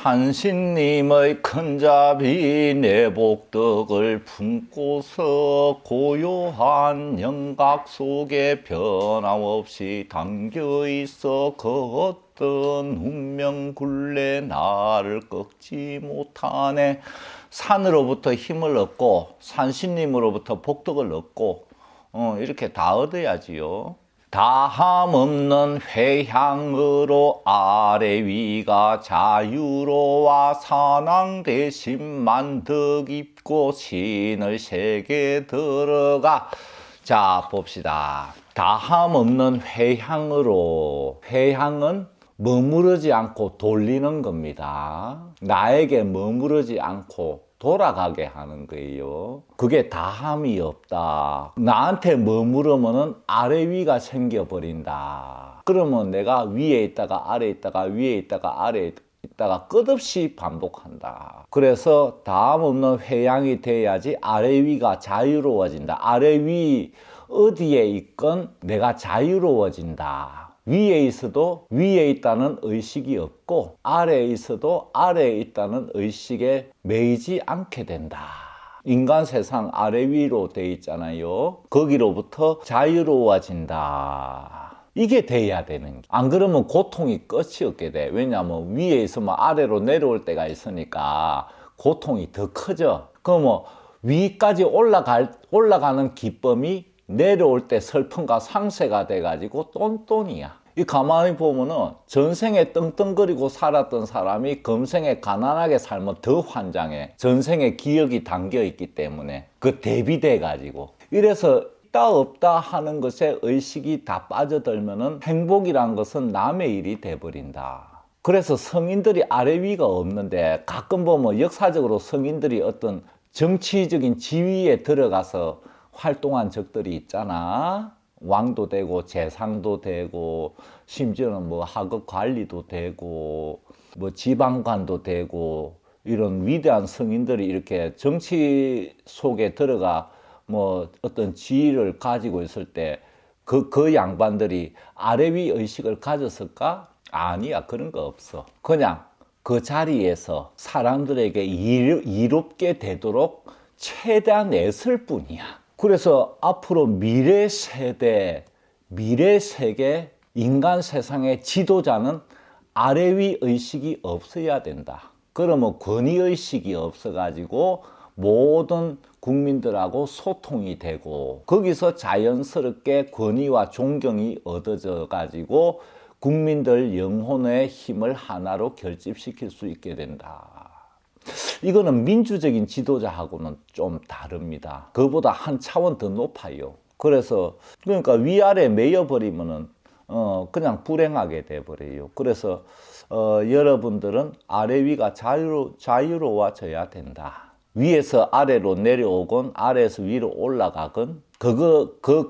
산신님의 큰잡이 내복덕을 품고서 고요한 영각 속에 변함없이 담겨있어 그 어떤 운명 굴레 나를 꺾지 못하네. 산으로부터 힘을 얻고 산신님으로부터 복덕을 얻고 이렇게 다 얻어야지요. 다함 없는 회향으로 아래 위가 자유로와 산왕 대신 만덕 입고 신의 세계 들어가. 자, 봅시다. 다함 없는 회향으로, 회향은 머무르지 않고 돌리는 겁니다. 나에게 머무르지 않고 돌아가게 하는 거예요. 그게 다함이 없다. 나한테 머무르면은 아래 위가 생겨버린다. 그러면 내가 위에 있다가 아래 있다가 위에 있다가 아래 있다가 끝없이 반복한다. 그래서 다함 없는 회양이 돼야지 아래 위가 자유로워진다. 아래 위 어디에 있건 내가 자유로워진다. 위에 있어도 위에 있다는 의식이 없고 아래에 있어도 아래에 있다는 의식에 매이지 않게 된다. 인간 세상 아래 위로 돼 있잖아요. 거기로부터 자유로워진다. 이게 돼야 되는 게. 안 그러면 고통이 끝이 없게 돼. 왜냐하면 위에 있으면 아래로 내려올 때가 있으니까 고통이 더 크죠. 그러면 위까지 올라가는 기쁨이 내려올 때 슬픔과 상쇄가 돼가지고 똔똔이야. 이 가만히 보면은 전생에 떵떵거리고 살았던 사람이 금생에 가난하게 살면 더 환장해. 전생에 기억이 담겨 있기 때문에 그 대비돼가지고. 이래서 있다 없다 하는 것에 의식이 다 빠져들면은 행복이란 것은 남의 일이 돼버린다. 그래서 성인들이 아래 위가 없는데 가끔 보면 역사적으로 성인들이 어떤 정치적인 지위에 들어가서 활동한 적들이 있잖아. 왕도 되고 재상도 되고 심지어는 뭐 학업 관리도 되고 뭐 지방관도 되고 이런 위대한 성인들이 이렇게 정치 속에 들어가 뭐 어떤 지위를 가지고 있을 때 그 양반들이 아래 위 의식을 가졌을까? 아니야, 그런 거 없어. 그냥 그 자리에서 사람들에게 이롭게 되도록 최대한 애쓸 뿐이야. 그래서 앞으로 미래 세대, 미래 세계, 인간 세상의 지도자는 아래 위 의식이 없어야 된다. 그러면 권위 의식이 없어가지고 모든 국민들하고 소통이 되고 거기서 자연스럽게 권위와 존경이 얻어져 가지고 국민들 영혼의 힘을 하나로 결집시킬 수 있게 된다. 이거는 민주적인 지도자하고는 좀 다릅니다. 그보다 한 차원 더 높아요. 그래서 그러니까 위아래 매여버리면은 그냥 불행하게 돼버려요. 그래서 여러분들은 아래 위가 자유로워져야 된다. 위에서 아래로 내려오건 아래에서 위로 올라가건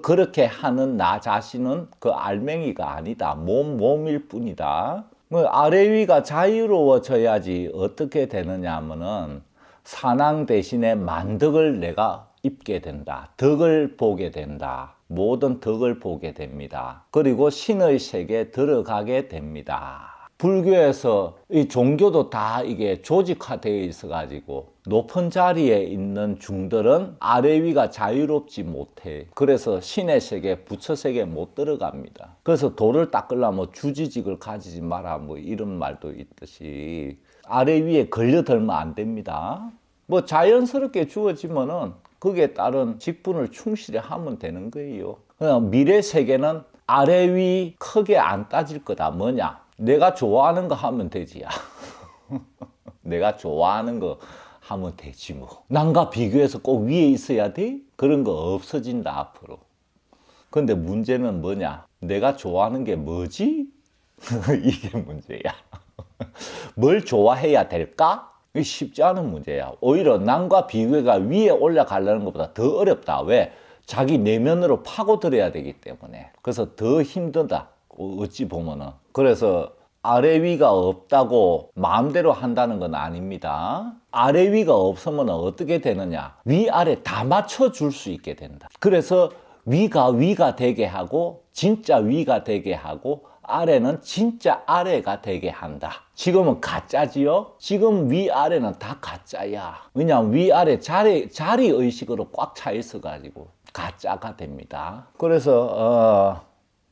그렇게 하는 나 자신은 그 알맹이가 아니다. 몸일 뿐이다. 아래 위가 자유로워져야지 어떻게 되느냐 하면은 산왕 대신에 만덕을 내가 입게 된다. 덕을 보게 된다. 모든 덕을 보게 됩니다. 그리고 신의 세계에 들어가게 됩니다. 불교에서 이 종교도 다 이게 조직화되어 있어가지고 높은 자리에 있는 중들은 아래 위가 자유롭지 못해. 그래서 신의 세계, 부처 세계에 못 들어갑니다. 그래서 돌을 닦으려면 주지직을 가지지 마라 뭐 이런 말도 있듯이 아래 위에 걸려들면 안 됩니다. 뭐 자연스럽게 주어지면은 거기에 따른 직분을 충실히 하면 되는 거예요. 그냥 미래 세계는 아래 위 크게 안 따질 거다. 뭐냐? 내가 좋아하는 거 하면 되지야. 내가 좋아하는 거 하면 되지 뭐. 남과 비교해서 꼭 위에 있어야 돼? 그런 거 없어진다 앞으로. 근데 문제는 뭐냐? 내가 좋아하는 게 뭐지? 이게 문제야. 뭘 좋아해야 될까? 이게 쉽지 않은 문제야. 오히려 남과 비교가 위에 올라가려는 것보다 더 어렵다. 왜? 자기 내면으로 파고들어야 되기 때문에. 그래서 더 힘들다. 어찌 보면은. 그래서 아래 위가 없다고 마음대로 한다는 건 아닙니다. 아래 위가 없으면 어떻게 되느냐? 위아래 다 맞춰줄 수 있게 된다. 그래서 위가 되게 하고 진짜 위가 되게 하고 아래는 진짜 아래가 되게 한다. 지금은 가짜지요? 지금 위아래는 다 가짜야. 왜냐하면 위아래 자리 의식으로 꽉 차 있어가지고 가짜가 됩니다. 그래서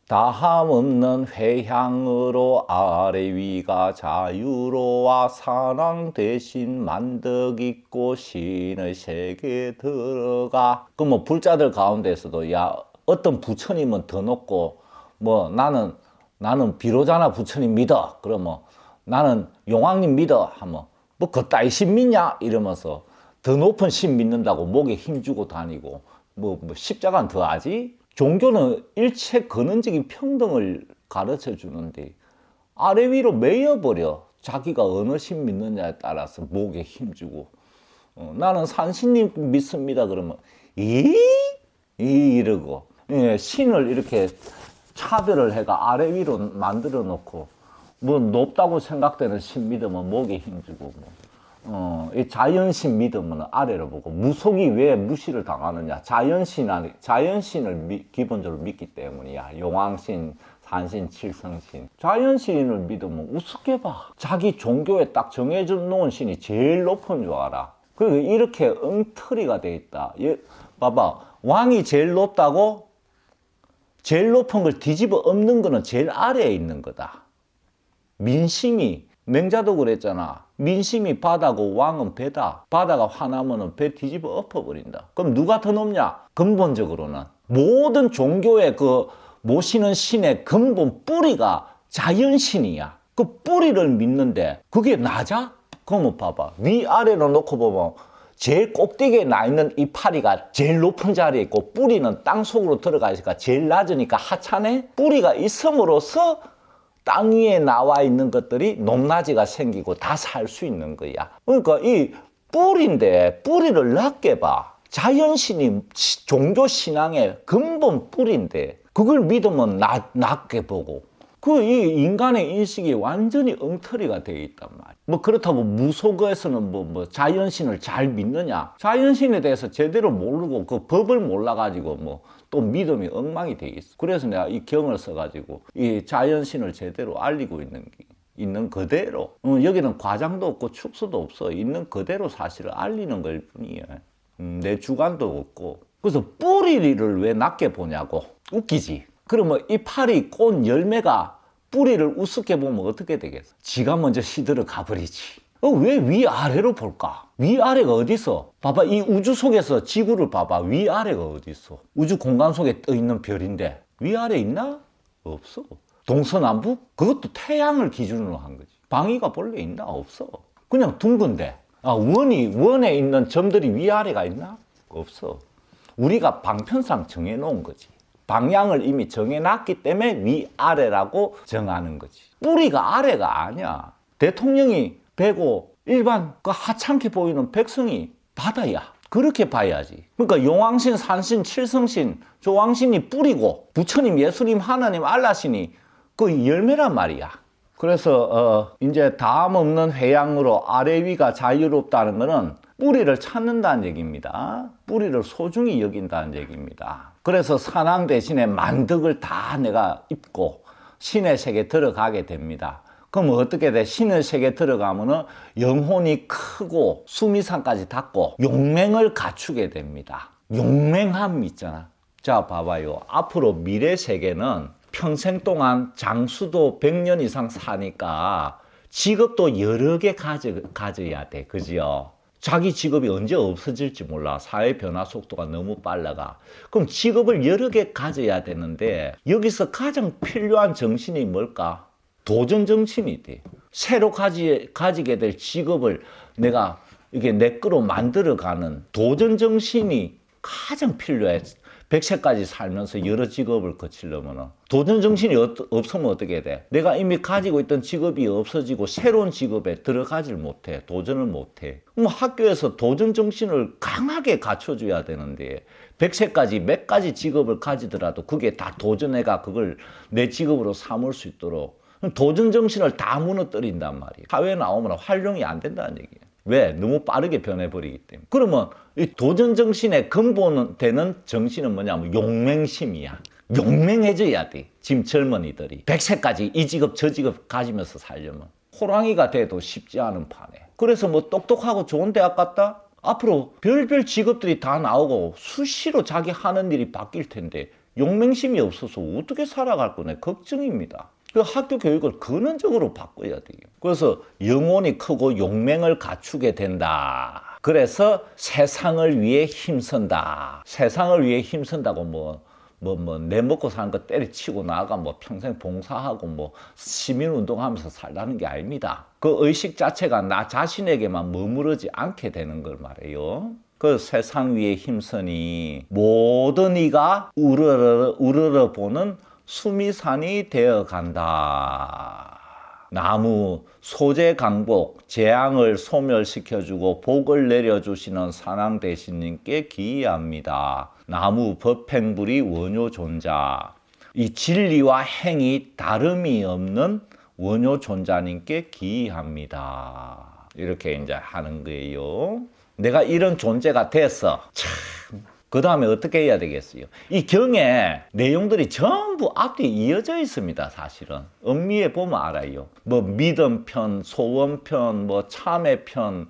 다함 없는 회향으로 아래 위가 자유로와 사랑 대신 만덕 있고 신의 세계에 들어가. 그럼 뭐 불자들 가운데서도 야 어떤 부처님은 더 높고 뭐 나는 비로자나 부처님 믿어. 그러면 나는 용왕님 믿어 하면 뭐 그따위 신 믿냐 이러면서 더 높은 신 믿는다고 목에 힘주고 다니고 뭐 십자가는 더 하지? 종교는 일체 근원적인 평등을 가르쳐 주는데 아래 위로 매여버려. 자기가 어느 신 믿느냐에 따라서 목에 힘주고 나는 산신님 믿습니다. 그러면 이러고 신을 이렇게 차별을 해가 아래 위로 만들어 놓고 뭐 높다고 생각되는 신 믿으면 목에 힘주고 이 자연신 믿으면 아래로 보고 무속이 왜 무시를 당하느냐? 자연신을 기본적으로 믿기 때문이야. 용왕신, 산신, 칠성신. 자연신을 믿으면 우습게 봐. 자기 종교에 딱 정해져 놓은 신이 제일 높은 줄 알아. 그리고 이렇게 엉터리가 돼 있다. 봐봐. 왕이 제일 높다고? 제일 높은 걸 뒤집어 엎는 거는 제일 아래에 있는 거다. 민심이 맹자도 그랬잖아. 민심이 바다고 왕은 배다. 바다가 화나면 배 뒤집어 엎어버린다. 그럼 누가 더 높냐? 근본적으로는 모든 종교의 그 모시는 신의 근본 뿌리가 자연신이야. 그 뿌리를 믿는데 그게 낮아? 그러면 봐봐. 위아래로 놓고 보면 제일 꼭대기에 나 있는 이 파리가 제일 높은 자리에 있고 뿌리는 땅 속으로 들어가 있으니까 제일 낮으니까 하찮네? 뿌리가 있음으로써 땅 위에 나와 있는 것들이 높낮이가 생기고 다 살 수 있는 거야. 그러니까 이 뿌리인데 뿌리를 낮게 봐. 자연신이 종교 신앙의 근본 뿌리인데 그걸 믿으면 낮게 보고 이 인간의 인식이 완전히 엉터리가 되어 있단 말이야. 뭐 그렇다고 무속에서는 뭐 자연신을 잘 믿느냐? 자연신에 대해서 제대로 모르고 그 법을 몰라가지고 또 믿음이 엉망이 돼 있어. 그래서 내가 이 경을 써가지고 이 자연신을 제대로 알리고 있는 그대로 여기는 과장도 없고 축소도 없어. 있는 그대로 사실을 알리는 걸 뿐이야. 내 주관도 없고. 그래서 뿌리를 왜 낮게 보냐고. 웃기지. 그러면 이 파리 꽃 열매가 뿌리를 우습게 보면 어떻게 되겠어? 지가 먼저 시들어 가버리지. 왜 위아래로 볼까? 위아래가 어디 있어? 봐봐, 이 우주 속에서 지구를 봐봐. 위아래가 어디 있어? 우주 공간 속에 떠 있는 별인데 위아래 있나? 없어. 동서남북? 그것도 태양을 기준으로 한 거지. 방위가 본래 있나? 없어. 그냥 둥근데. 원에 있는 점들이 위아래가 있나? 없어. 우리가 방편상 정해놓은 거지. 방향을 이미 정해놨기 때문에 위아래라고 정하는 거지. 뿌리가 아래가 아니야. 대통령이 배고 일반 그 하찮게 보이는 백성이 바다야. 그렇게 봐야지. 그러니까 용왕신, 산신, 칠성신, 조왕신이 뿌리고 부처님, 예수님, 하나님, 알라신이 그 열매란 말이야. 그래서 이제 다음 없는 회양으로 아래 위가 자유롭다는 것은 뿌리를 찾는다는 얘기입니다. 뿌리를 소중히 여긴다는 얘기입니다. 그래서 산왕 대신에 만덕을 다 내가 입고 신의 세계에 들어가게 됩니다. 그럼 어떻게 돼? 신의 세계에 들어가면은 영혼이 크고 수미상까지 닿고 용맹을 갖추게 됩니다. 용맹함 있잖아. 자, 봐봐요. 앞으로 미래 세계는 평생 동안 장수도 100년 이상 사니까 직업도 여러 개 가져야 돼. 그죠? 자기 직업이 언제 없어질지 몰라. 사회 변화 속도가 너무 빨라가. 그럼 직업을 여러 개 가져야 되는데 여기서 가장 필요한 정신이 뭘까? 도전 정신이 돼. 새로 가지게 될 직업을 내가 이게 내 거로 만들어가는 도전 정신이 가장 필요해. 100세까지 살면서 여러 직업을 거치려면 도전 정신이 없으면 어떻게 돼? 내가 이미 가지고 있던 직업이 없어지고 새로운 직업에 들어가질 못해. 도전을 못해. 그럼 학교에서 도전 정신을 강하게 갖춰줘야 되는데 100세까지 몇 가지 직업을 가지더라도 그게 다 도전해가 그걸 내 직업으로 삼을 수 있도록 도전 정신을 다 무너뜨린단 말이에요. 사회에 나오면 활용이 안 된다는 얘기예요. 왜? 너무 빠르게 변해버리기 때문에. 그러면 이 도전 정신의 근본 되는 정신은 뭐냐면 용맹심이야. 용맹해져야 돼. 지금 젊은이들이 100세까지 이 직업 저 직업 가지면서 살려면 호랑이가 돼도 쉽지 않은 판에. 그래서 뭐 똑똑하고 좋은 대학 갔다? 앞으로 별별 직업들이 다 나오고 수시로 자기 하는 일이 바뀔 텐데 용맹심이 없어서 어떻게 살아갈 거냐 걱정입니다. 그 학교 교육을 근원적으로 바꿔야 돼요. 그래서 영혼이 크고 용맹을 갖추게 된다. 그래서 세상을 위해 힘쓴다. 세상을 위해 힘쓴다고 내 먹고 사는 거 때려치고 나가 평생 봉사하고 시민운동하면서 살라는 게 아닙니다. 그 의식 자체가 나 자신에게만 머무르지 않게 되는 걸 말해요. 그 세상 위에 힘쓰니 모든 이가 우러러 보는 수미산이 되어간다. 나무 소재 강복 재앙을 소멸시켜주고 복을 내려주시는 산왕 대신님께 기이합니다. 나무 법행불이 원효존자 이 진리와 행이 다름이 없는 원효존자님께 기이합니다. 이렇게 이제 하는 거예요. 내가 이런 존재가 됐어. 참. 그 다음에 어떻게 해야 되겠어요? 이 경에 내용들이 전부 앞뒤 이어져 있습니다. 사실은 음미에 보면 알아요. 믿음편, 소원편, 참회편,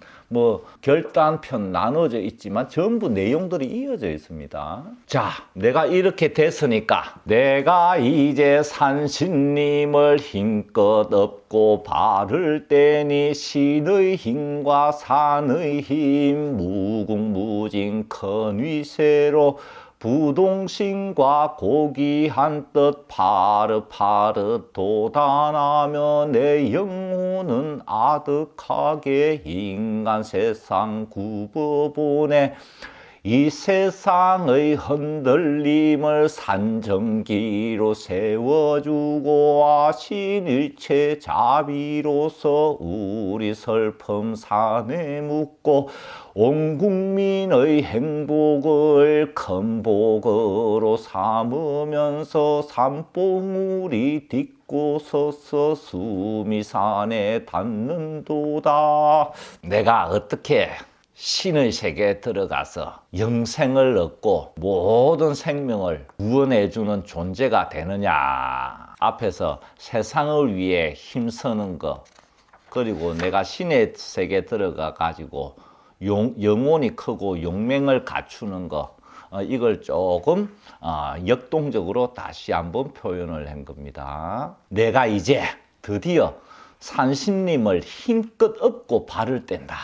결단편 나눠져 있지만 전부 내용들이 이어져 있습니다. 자, 내가 이렇게 됐으니까 내가 이제 산신님을 힘껏 업고 바를 때니 신의 힘과 산의 힘 무궁무진 큰 위세로 부동신과 고귀한 뜻 파릇파릇 돋아나며 내 영혼은 아득하게 인간 세상 굽어보네. 이 세상의 흔들림을 산정기로 세워주고 아신일체 자비로서 우리 슬픔 산에 묻고 온 국민의 행복을 큰 복으로 삼으면서 산봉우리 딛고 서서 수미산에 닿는도다. 내가 어떻게 신의 세계에 들어가서 영생을 얻고 모든 생명을 구원해주는 존재가 되느냐. 앞에서 세상을 위해 힘쓰는 것, 그리고 내가 신의 세계에 들어가 가지고 영혼이 크고 용맹을 갖추는 것, 이걸 조금 역동적으로 다시 한번 표현을 한 겁니다. 내가 이제 드디어 산신님을 힘껏 업고 발을 뗀다.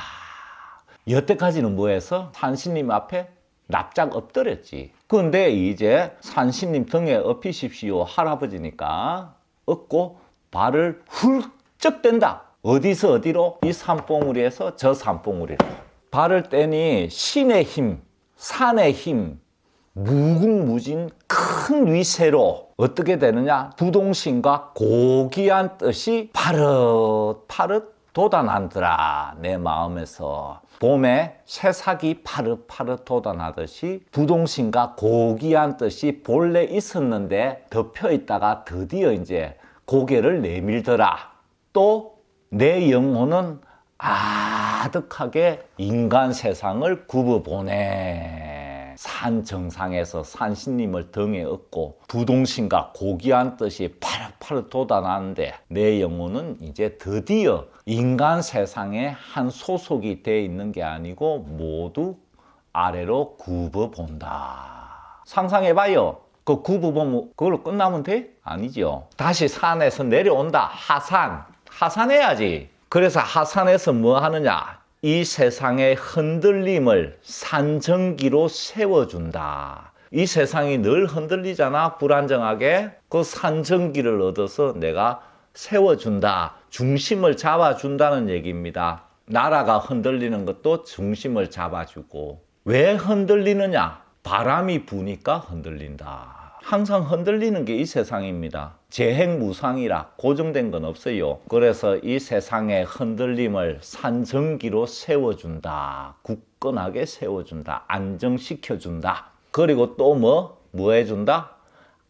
여태까지는 뭐해서 산신님 앞에 납작 엎드렸지. 그런데 이제 산신님 등에 업히십시오 할아버지니까 업고 발을 훌쩍 뗀다. 어디서 어디로? 이 산봉우리에서 저 산봉우리로. 발을 떼니 신의 힘, 산의 힘, 무궁무진 큰 위세로 어떻게 되느냐? 부동신과 고귀한 뜻이 파릇파릇 돋아난더라. 내 마음에서 봄에 새싹이 파릇파릇 돋아나듯이 부동신과 고귀한 뜻이 본래 있었는데 덮여 있다가 드디어 이제 고개를 내밀더라. 또 내 영혼은 아득하게 인간 세상을 굽어보네. 산 정상에서 산신님을 등에 업고 부동신과 고귀한 뜻이 파릇파릇 돋아나는데 내 영혼은 이제 드디어 인간 세상의 한 소속이 돼 있는 게 아니고 모두 아래로 굽어본다. 상상해봐요. 그 굽어보면 그걸로 끝나면 돼? 아니죠. 다시 산에서 내려온다. 하산해야지. 그래서 하산에서 뭐 하느냐? 이 세상의 흔들림을 산정기로 세워준다. 이 세상이 늘 흔들리잖아, 불안정하게. 그 산정기를 얻어서 내가 세워준다. 중심을 잡아준다는 얘기입니다. 나라가 흔들리는 것도 중심을 잡아주고. 왜 흔들리느냐? 바람이 부니까 흔들린다. 항상 흔들리는 게 이 세상입니다. 재행무상이라 고정된 건 없어요. 그래서 이 세상의 흔들림을 산정기로 세워준다. 굳건하게 세워준다. 안정시켜준다. 그리고 또 뭐 해준다?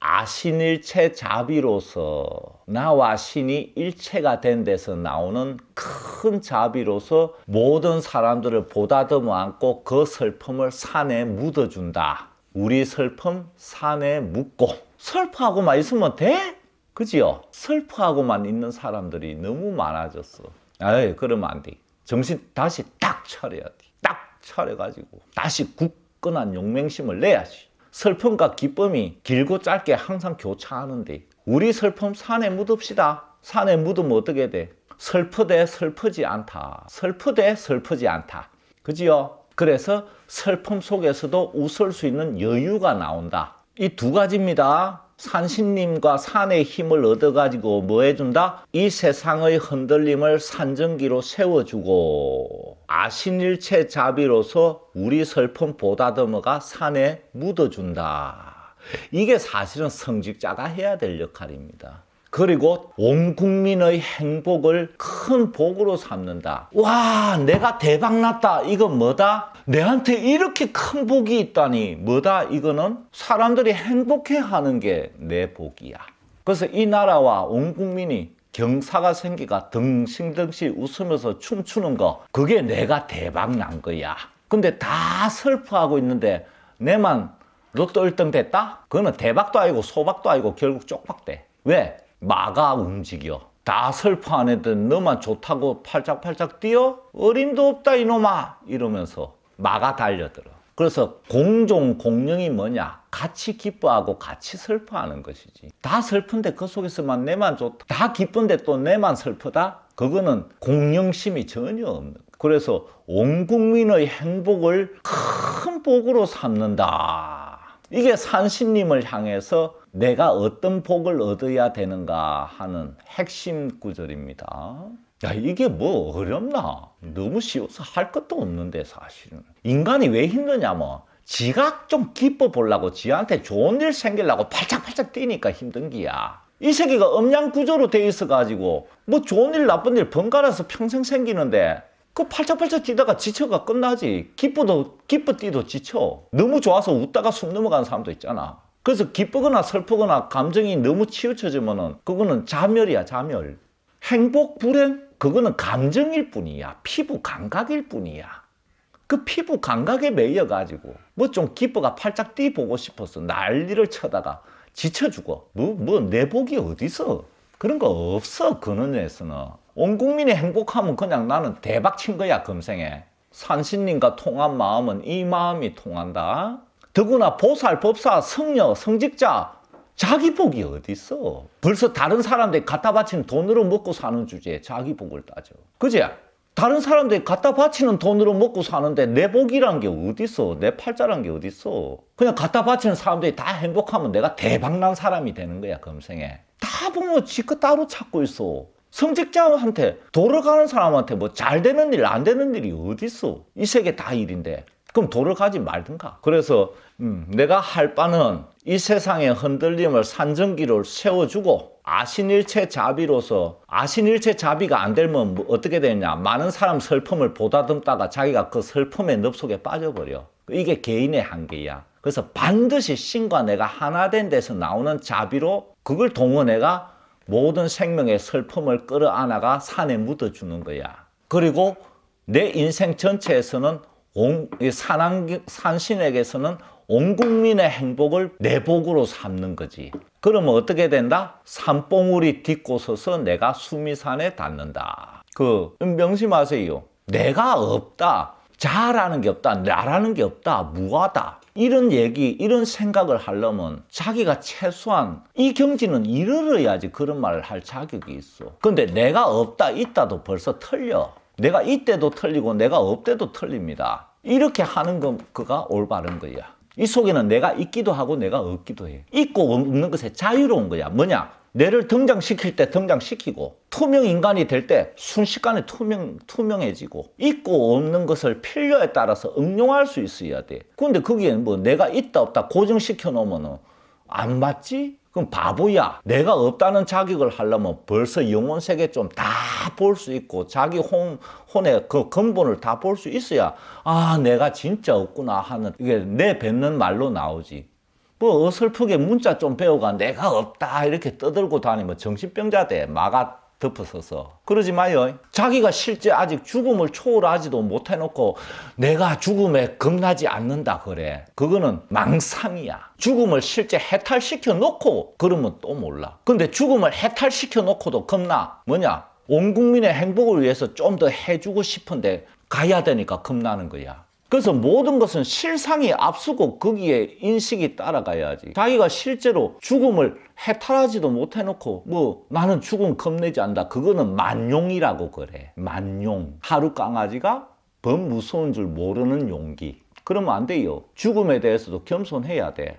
아신일체 자비로서 나와 신이 일체가 된 데서 나오는 큰 자비로서 모든 사람들을 보다듬어 안고 그 슬픔을 산에 묻어준다. 우리 슬픔 산에 묻고. 슬퍼하고만 있으면 돼? 그지요? 슬퍼하고만 있는 사람들이 너무 많아졌어. 에이, 그러면 안 돼. 정신 다시 딱 차려야 돼. 딱 차려가지고 다시 굳건한 용맹심을 내야지. 슬픔과 기쁨이 길고 짧게 항상 교차하는데 우리 슬픔 산에 묻읍시다. 산에 묻으면 어떻게 돼? 슬프되 슬프지 않다. 슬프되 슬프지 않다. 그지요? 그래서 슬픔 속에서도 웃을 수 있는 여유가 나온다. 이 두 가지입니다. 산신님과 산의 힘을 얻어가지고 뭐 해준다? 이 세상의 흔들림을 산전기로 세워주고 아신일체 자비로서 우리 슬픔 보다듬어가 산에 묻어준다. 이게 사실은 성직자가 해야 될 역할입니다. 그리고 온 국민의 행복을 큰 복으로 삼는다. 와, 내가 대박났다. 이건 뭐다? 내한테 이렇게 큰 복이 있다니. 뭐다? 이거는 사람들이 행복해하는 게 내 복이야. 그래서 이 나라와 온 국민이 경사가 생기가 덩실덩실 웃으면서 춤추는 거, 그게 내가 대박난 거야. 근데 다 슬퍼하고 있는데 내만 로또 1등 됐다? 그거는 대박도 아니고 소박도 아니고 결국 쪽박돼. 왜? 마가 움직여. 다 슬퍼하는 애들 너만 좋다고 팔짝팔짝 뛰어? 어림도 없다 이놈아 이러면서 마가 달려들어. 그래서 공종 공령이 뭐냐? 같이 기뻐하고 같이 슬퍼하는 것이지. 다 슬픈데 그 속에서만 내만 좋다. 다 기쁜데 또 내만 슬프다? 그거는 공령심이 전혀 없는 거야. 그래서 온 국민의 행복을 큰 복으로 삼는다. 이게 산신님을 향해서 내가 어떤 복을 얻어야 되는가 하는 핵심 구절입니다. 야, 이게 뭐 어렵나? 너무 쉬워서 할 것도 없는데 사실은. 인간이 왜 힘드냐면 지가 좀 기뻐 보려고 지한테 좋은 일 생기려고 팔짝팔짝 뛰니까 힘든 기야. 이 세계가 음양 구조로 돼 있어 가지고 뭐 좋은 일 나쁜 일 번갈아서 평생 생기는데 그 팔짝팔짝 뛰다가 지쳐가 끝나지. 기뻐 뛰도 지쳐. 너무 좋아서 웃다가 숨 넘어가는 사람도 있잖아. 그래서 기쁘거나 슬프거나 감정이 너무 치우쳐지면은 그거는 자멸이야, 자멸. 행복, 불행, 그거는 감정일 뿐이야. 피부 감각일 뿐이야. 그 피부 감각에 매여가지고 뭐 좀 기뻐가 팔짝 뛰보고 싶어서 난리를 쳐다가 지쳐 죽어. 내 복이 어딨어? 그런 거 없어, 근원에서는. 온 국민이 행복하면 그냥 나는 대박 친 거야, 금생에. 산신님과 통한 마음은 이 마음이 통한다. 더구나 보살, 법사, 성녀, 성직자, 자기 복이 어딨어? 벌써 다른 사람들 갖다 바치는 돈으로 먹고 사는 주제에 자기 복을 따져. 그지? 다른 사람들이 갖다 바치는 돈으로 먹고 사는데 내 복이란 게 어딨어? 내 팔자란 게 어딨어? 그냥 갖다 바치는 사람들이 다 행복하면 내가 대박난 사람이 되는 거야, 금생에. 다 보면 지껏 따로 찾고 있어. 성직자한테 돌아가는 사람한테 뭐 잘 되는 일, 안 되는 일이 어딨어? 이 세계 다 일인데. 그럼 돌아가지 말든가. 그래서 내가 할 바는 이 세상의 흔들림을 산전기로 세워주고 아신일체 자비로서 아신일체 자비가 안 되면 뭐 어떻게 되냐? 많은 사람 슬픔을 보다듬다가 자기가 그 슬픔의 늪속에 빠져버려. 이게 개인의 한계야. 그래서 반드시 신과 내가 하나 된 데서 나오는 자비로 그걸 동원해가 모든 생명의 슬픔을 끌어안아가 산에 묻어주는 거야. 그리고 내 인생 전체에서는 산신에게서는 온 국민의 행복을 내 복으로 삼는 거지. 그러면 어떻게 된다? 산봉우리 딛고 서서 내가 수미산에 닿는다. 명심하세요. 내가 없다. 자라는 게 없다. 나라는 게 없다. 무하다. 이런 얘기, 이런 생각을 하려면 자기가 최소한 이 경지는 이르러야지 그런 말을 할 자격이 있어. 근데 내가 없다, 있다도 벌써 틀려. 내가 이때도 틀리고 내가 없때도 틀립니다. 이렇게 하는 그가 올바른 거야. 이 속에는 내가 있기도 하고 내가 없기도 해. 있고 없는 것에 자유로운 거야. 뭐냐? 뇌를 등장시킬 때 등장시키고 투명 인간이 될 때 순식간에 투명해지고 있고 없는 것을 필요에 따라서 응용할 수 있어야 돼. 근데 거기에 뭐 내가 있다 없다 고정시켜 놓으면 안 맞지? 그럼 바보야. 내가 없다는 자격을 하려면 벌써 영혼 세계 좀 다 볼 수 있고 자기 혼의 그 근본을 다 볼 수 있어야 아 내가 진짜 없구나 하는 이게 내뱉는 말로 나오지. 뭐 어설프게 문자 좀 배워가 내가 없다 이렇게 떠들고 다니면 정신병자 돼. 마가 덮어서서. 그러지 마요. 자기가 실제 아직 죽음을 초월하지도 못해놓고 내가 죽음에 겁나지 않는다 그래. 그거는 망상이야. 죽음을 실제 해탈시켜 놓고 그러면 또 몰라. 근데 죽음을 해탈시켜 놓고도 겁나. 뭐냐? 온 국민의 행복을 위해서 좀 더 해주고 싶은데 가야 되니까 겁나는 거야. 그래서 모든 것은 실상이 앞서고 거기에 인식이 따라가야지. 자기가 실제로 죽음을 해탈하지도 못해놓고 뭐 나는 죽음 겁내지 않는다. 그거는 만용이라고 그래. 만용. 하루 강아지가 범 무서운 줄 모르는 용기. 그러면 안 돼요. 죽음에 대해서도 겸손해야 돼.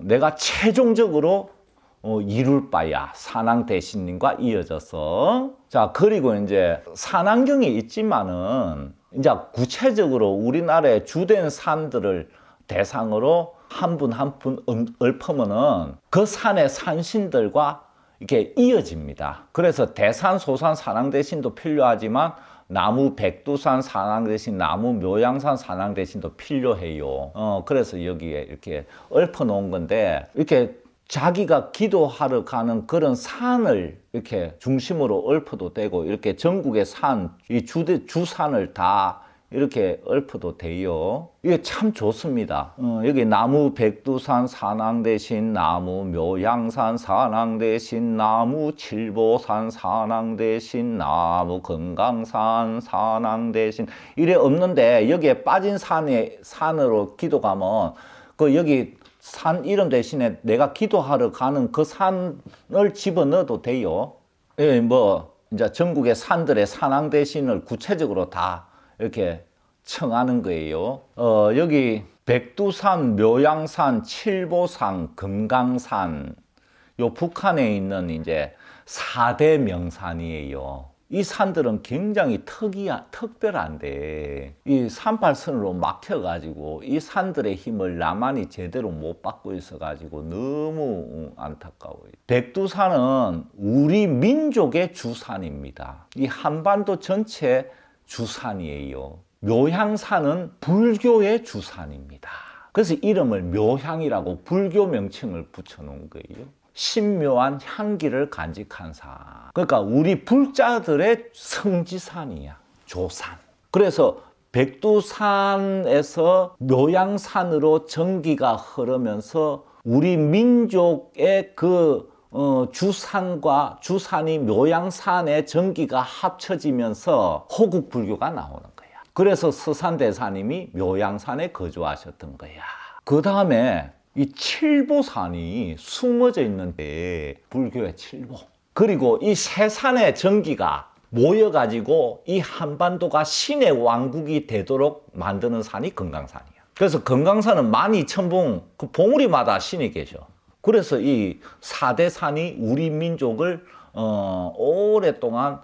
내가 최종적으로 이룰 바야. 산왕대신님과 이어져서. 자, 그리고 이제 산안경이 있지만은 이제 구체적으로 우리나라의 주된 산들을 대상으로 한 분 한 분 읊으면은 그 산의 산신들과 이렇게 이어집니다. 그래서 대산, 소산, 산왕대신도 필요하지만 나무 백두산 산왕대신, 나무 묘양산 산왕대신도 필요해요. 그래서 여기에 이렇게 읊어 놓은 건데 이렇게 자기가 기도하러 가는 그런 산을 이렇게 중심으로 읊어도 되고 이렇게 전국의 산, 이 주산을 다 이렇게 읊어도 돼요. 이게 참 좋습니다. 여기 나무 백두산 산왕대신, 나무 묘양산 산왕대신, 나무 칠보산 산왕대신, 나무 금강산 산왕대신 이래 없는데 여기에 빠진 산으로 기도 가면 그 여기 산 이름 대신에 내가 기도하러 가는 그 산을 집어넣어도 돼요. 예, 이제 전국의 산들의 산왕 대신을 구체적으로 다 이렇게 청하는 거예요. 여기 백두산, 묘양산, 칠보산, 금강산, 요 북한에 있는 이제 4대 명산이에요. 이 산들은 굉장히 특별한데 이 38선으로 막혀가지고 이 산들의 힘을 나만이 제대로 못 받고 있어가지고 너무 안타까워요. 백두산은 우리 민족의 주산입니다. 이 한반도 전체 주산이에요. 묘향산은 불교의 주산입니다. 그래서 이름을 묘향이라고 불교 명칭을 붙여놓은 거예요. 신묘한 향기를 간직한 산. 그러니까 우리 불자들의 성지산이야. 조산. 그래서 백두산에서 묘양산으로 전기가 흐르면서 우리 민족의 그 주산이 묘양산의 전기가 합쳐지면서 호국 불교가 나오는 거야. 그래서 서산대사님이 묘양산에 거주하셨던 거야. 그 다음에 이 칠보산이 숨어져 있는데 불교의 칠보. 그리고 이 세 산의 전기가 모여가지고 이 한반도가 신의 왕국이 되도록 만드는 산이 금강산이야. 그래서 금강산은 12,000봉, 그 봉우리마다 신이 계셔. 그래서 이 4대 산이 우리 민족을 오랫동안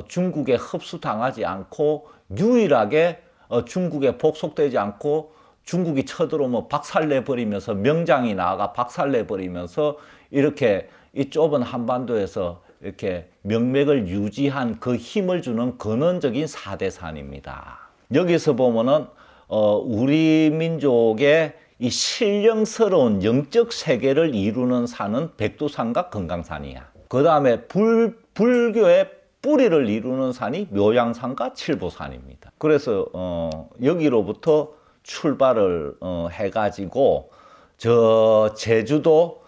중국에 흡수당하지 않고 유일하게 중국에 복속되지 않고 중국이 쳐들어오면 박살내버리면서 명장이 나아가 박살내버리면서 이렇게 이 좁은 한반도에서 이렇게 명맥을 유지한 그 힘을 주는 근원적인 4대 산입니다. 여기서 보면은 우리 민족의 이 신령스러운 영적 세계를 이루는 산은 백두산과 금강산이야. 그 다음에 불교의 뿌리를 이루는 산이 묘양산과 칠보산입니다. 그래서 여기로부터 출발을 해가지고 저 제주도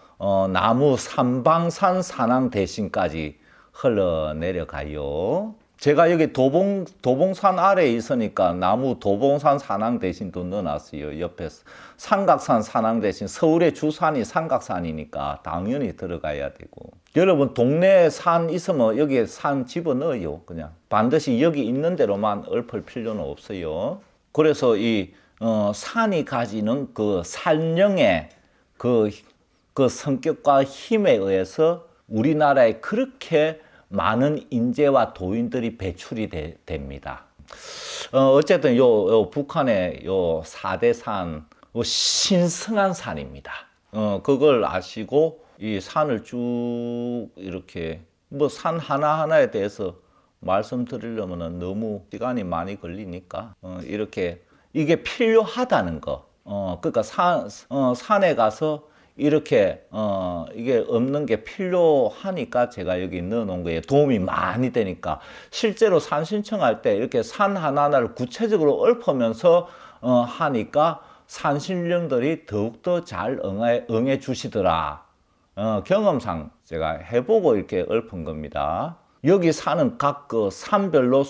나무 삼방산 산왕대신까지 흘러내려가요. 제가 여기 도봉산 아래에 있으니까 나무 도봉산 산왕대신도 넣어놨어요. 옆에 삼각산 산왕대신, 서울의 주산이 삼각산이니까 당연히 들어가야 되고. 여러분 동네에 산 있으면 여기에 산 집어넣어요. 그냥 반드시 여기 있는 대로만 읊을 필요는 없어요. 그래서 이 산이 가지는 그 산령의 그 성격과 힘에 의해서 우리나라에 그렇게 많은 인재와 도인들이 배출이 됩니다. 어쨌든 요 북한의 요 4대 산, 신성한 산입니다. 그걸 아시고 이 산을 쭉 이렇게 산 하나하나에 대해서 말씀드리려면 너무 시간이 많이 걸리니까 이렇게 이게 필요하다는 거. 그러니까 산에 가서 이렇게 이게 없는 게 필요하니까 제가 여기 넣어 놓은 거예요. 도움이 많이 되니까. 실제로 산 신청할 때 이렇게 산 하나하나를 구체적으로 읊으면서 하니까 산신령들이 더욱더 잘 응해 주시더라. 경험상 제가 해보고 이렇게 읊은 겁니다. 여기 사는 각 그 산별로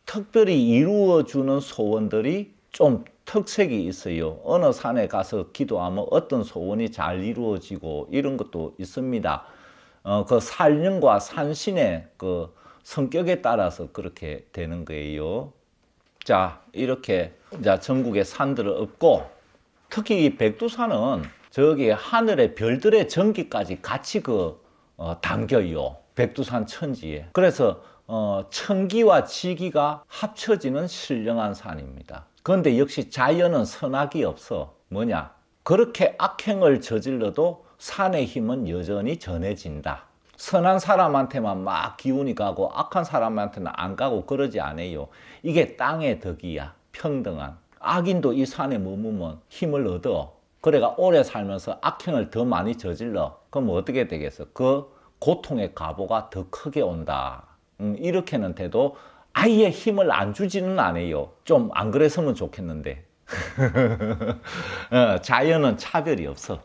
특별히 이루어주는 소원들이 좀 특색이 있어요. 어느 산에 가서 기도하면 어떤 소원이 잘 이루어지고 이런 것도 있습니다. 그 산령과 산신의 그 성격에 따라서 그렇게 되는 거예요. 자, 이렇게 이제 전국의 산들을 읊고, 특히 이 백두산은 저기 하늘의 별들의 전기까지 같이 담겨요. 백두산 천지에. 그래서 천기와 지기가 합쳐지는 신령한 산입니다. 그런데 역시 자연은 선악이 없어. 뭐냐? 그렇게 악행을 저질러도 산의 힘은 여전히 전해진다. 선한 사람한테만 막 기운이 가고 악한 사람한테는 안 가고 그러지 않아요. 이게 땅의 덕이야. 평등한. 악인도 이 산에 머무면 힘을 얻어. 그래가 오래 살면서 악행을 더 많이 저질러. 그럼 어떻게 되겠어? 그 고통의 가보가 더 크게 온다. 이렇게는 돼도 아예 힘을 안 주지는 않아요. 좀 안 그랬으면 좋겠는데. 자연은 차별이 없어.